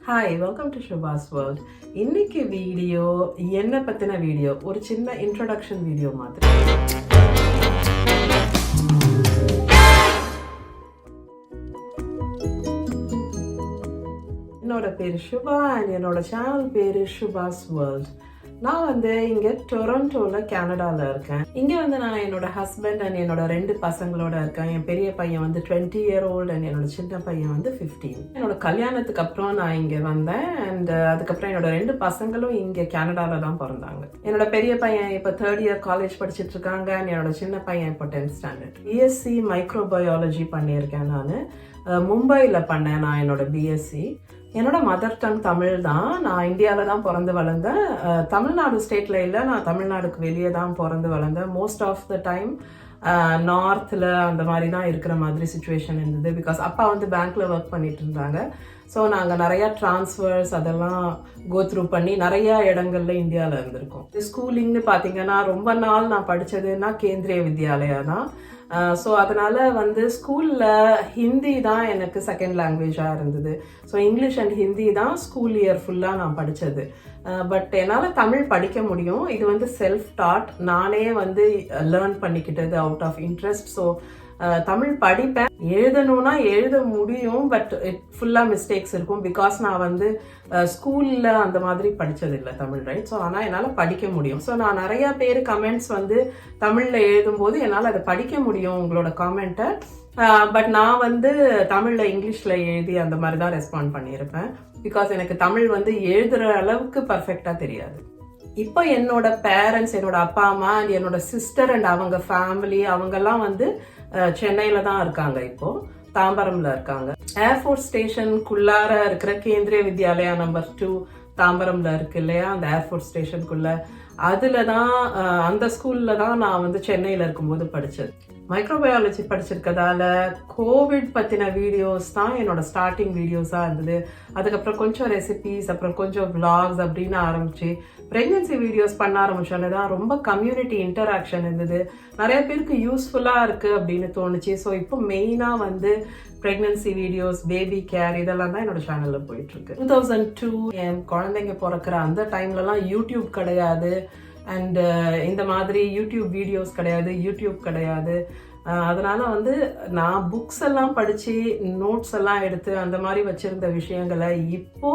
Hi, welcome to Shubash world. இன்னைக்கு video என்ன பற்றின வீடியோ, ஒரு சின்ன இன்ட்ரடக்ஷன் வீடியோ மாதிரி. என்னோட பேர் ஷுபா அண்ட் என்னோட சேனல் பேர் ஷுபாஸ் வேர்ல்ட். நான் இங்கே டொரண்டோவில் கனடாவில் இருக்கேன். இங்கே நான் என்னோட ஹஸ்பண்ட் அண்ட் என்னோட 2 பசங்களோட இருக்கேன். என் பெரிய பையன் 20 year old அண்ட் என்னோட சின்ன பையன் 15. என்னோட கல்யாணத்துக்கு அப்புறம் நான் இங்கே வந்தேன் அண்ட் அதுக்கப்புறம் என்னோட 2 பசங்களும் இங்கே கனடாவில் தான் பிறந்தாங்க. என்னோட பெரிய பையன் இப்போ 3rd year காலேஜ் படிச்சுட்டு இருக்காங்க அண்ட் என்னோட சின்ன பையன் இப்போ 10th standard. பிஎஸ்சி மைக்ரோபயாலஜி பண்ணியிருக்கேன். நான் மும்பையில் பண்ணேன் நான் என்னோட பிஎஸ்சி. என்னோட மதர் டங் தமிழ் தான். நான் இந்தியாவில் தான் பிறந்து வளர்ந்தேன். தமிழ்நாடு ஸ்டேட்டில் இல்லை, நான் தமிழ்நாடுக்கு வெளியே தான் பிறந்து வளர்ந்தேன். மோஸ்ட் ஆஃப் த டைம் நார்த்தில் அந்த மாதிரி தான் இருக்கிற மாதிரி சுச்சுவேஷன் இருந்தது. பிகாஸ் அப்பா பேங்க்கில் ஒர்க் பண்ணிட்டு இருந்தாங்க. ஸோ நாங்கள் நிறையா ட்ரான்ஸ்ஃபர்ஸ் அதெல்லாம் கோ த்ரூ பண்ணி நிறையா இடங்கள்ல இந்தியாவில் இருந்திருக்கோம். ஸ்கூலிங்னு பார்த்தீங்கன்னா ரொம்ப நாள் நான் படித்ததுன்னா கேந்திரிய வித்யாலயா தான். ஸோ அதனால் ஸ்கூலில் ஹிந்தி தான் எனக்கு செகண்ட் லாங்குவேஜாக இருந்தது. ஸோ இங்கிலீஷ் அண்ட் ஹிந்தி தான் ஸ்கூல் இயர் ஃபுல்லாக நான் படித்தது. பட் என்னால் தமிழ் படிக்க முடியும். இது செல்ஃப் டாட், நானே லேர்ன் பண்ணிக்கிட்டது out of interest. So Tamil படிப்பேன், எழுதணும்னா எழுத முடியும், பட் ஃபுல்லாக மிஸ்டேக்ஸ் இருக்கும். பிகாஸ் நான் ஸ்கூலில் அந்த மாதிரி படித்ததில்லை தமிழ், ரைட்? ஸோ ஆனால் என்னால் படிக்க முடியும். ஸோ நான் நிறையா பேர் கமெண்ட்ஸ் தமிழில் எழுதும்போது என்னால் அதை படிக்க முடியும் உங்களோட காமெண்ட்டை. பட் நான் தமிழில் இங்கிலீஷில் எழுதி அந்த மாதிரி தான் ரெஸ்பாண்ட் பண்ணியிருப்பேன். பிகாஸ் எனக்கு தமிழ் எழுதுகிற அளவுக்கு பர்ஃபெக்டாக தெரியாது. இப்போ என்னோட பேரண்ட்ஸ், என்னோட அப்பா அம்மா அண்ட் என்னோட சிஸ்டர் அண்ட் அவங்க ஃபேமிலி அவங்கெல்லாம் சென்னையில தான் இருக்காங்க. இப்போ தாம்பரம்ல இருக்காங்க. ஏர்ஃபோர்ஸ் ஸ்டேஷனுக்குள்ளார இருக்கிற கேந்திரிய வித்யாலயா நம்பர் 2 தாம்பரம்ல இருக்கு இல்லையா, அந்த ஏர்ஃபோர்ஸ் ஸ்டேஷனுக்குள்ள, அதுல தான் அந்த ஸ்கூல்ல தான் நான் சென்னையில இருக்கும்போது படிச்சது. மைக்ரோபயாலஜி படிச்சிருக்கதால கோவிட் பற்றின வீடியோஸ் தான் என்னோட ஸ்டார்டிங் வீடியோஸாக இருந்தது. அதுக்கப்புறம் கொஞ்சம் ரெசிபீஸ், அப்புறம் கொஞ்சம் vlogs அப்படின்னு ஆரம்பிச்சு ப்ரெக்னென்சி வீடியோஸ் பண்ண ஆரம்பிச்சோன்னு தான் ரொம்ப கம்யூனிட்டி இன்டராக்ஷன் இருந்தது. நிறைய பேருக்கு யூஸ்ஃபுல்லாக இருக்குது அப்படின்னு தோணுச்சு. ஸோ இப்போ மெயினாக ப்ரெக்னென்சி வீடியோஸ், பேபி கேர் இதெல்லாம் தான் என்னோட சேனலில் போயிட்டுருக்கு. 2002 என் குழந்தைங்க பிறக்கிற அந்த டைம்லலாம் யூடியூப் கிடையாது அண்ட் இந்த மாதிரி யூடியூப் வீடியோஸ் கிடையாது, யூடியூப் கிடையாது. அதனால நான் புக்ஸ் எல்லாம் படித்து நோட்ஸ் எல்லாம் எடுத்து அந்த மாதிரி வச்சிருந்த விஷயங்களை இப்போ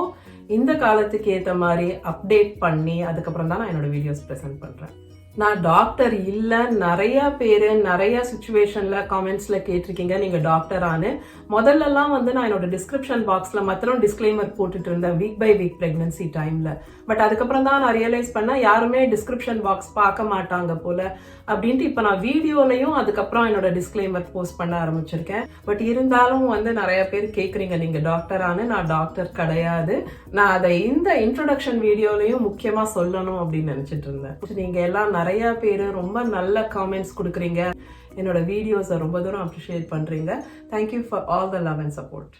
இந்த காலத்துக்கு ஏற்ற மாதிரி அப்டேட் பண்ணி அதுக்கப்புறம் தான் நான் என்னோட வீடியோஸ் ப்ரெசென்ட் பண்ணுறேன். நான் டாக்டர் இல்லை, நிறைய பேர் நிறைய சுச்சுவேஷன்ல காமெண்ட்ஸ்ல கேட்டிருக்கீங்க நீங்க டாக்டரானு. முதல்லலாம் நான் என்னோட டிஸ்கிரிப்ஷன் பாக்ஸ்ல மாத்திரம் டிஸ்க்ளைமர் போட்டுட்டு இருந்தேன் வீக் பை வீக் பிரெக்னன்சி டைம்ல. பட் அதுக்கப்புறம் தான் நான் ரியலைஸ் பண்ணேன் யாருமே டிஸ்கிரிப்ஷன் பாக்ஸ் பார்க்க மாட்டாங்க போல அப்படின்ட்டு இப்போ நான் வீடியோலையும் அதுக்கப்புறம் என்னோட டிஸ்க்ளைமர் போஸ்ட் பண்ண ஆரம்பிச்சிருக்கேன். பட் இருந்தாலும் நிறைய பேர் கேட்குறீங்க நீங்க டாக்டரானு. நான் டாக்டர் கிடையாது. நான் அதை இந்த இன்ட்ரோடக்ஷன் வீடியோலையும் முக்கியமா சொல்லணும் அப்படின்னு நினைச்சிட்டு இருந்தேன். நீங்க எல்லாம் நிறைய பேர் ரொம்ப நல்ல காமெண்ட்ஸ் கொடுக்குறீங்க. என்னோட வீடியோஸை ரொம்ப தூரம் அப்ரிஷியேட் பண்றீங்க. Thank you for all the love and support.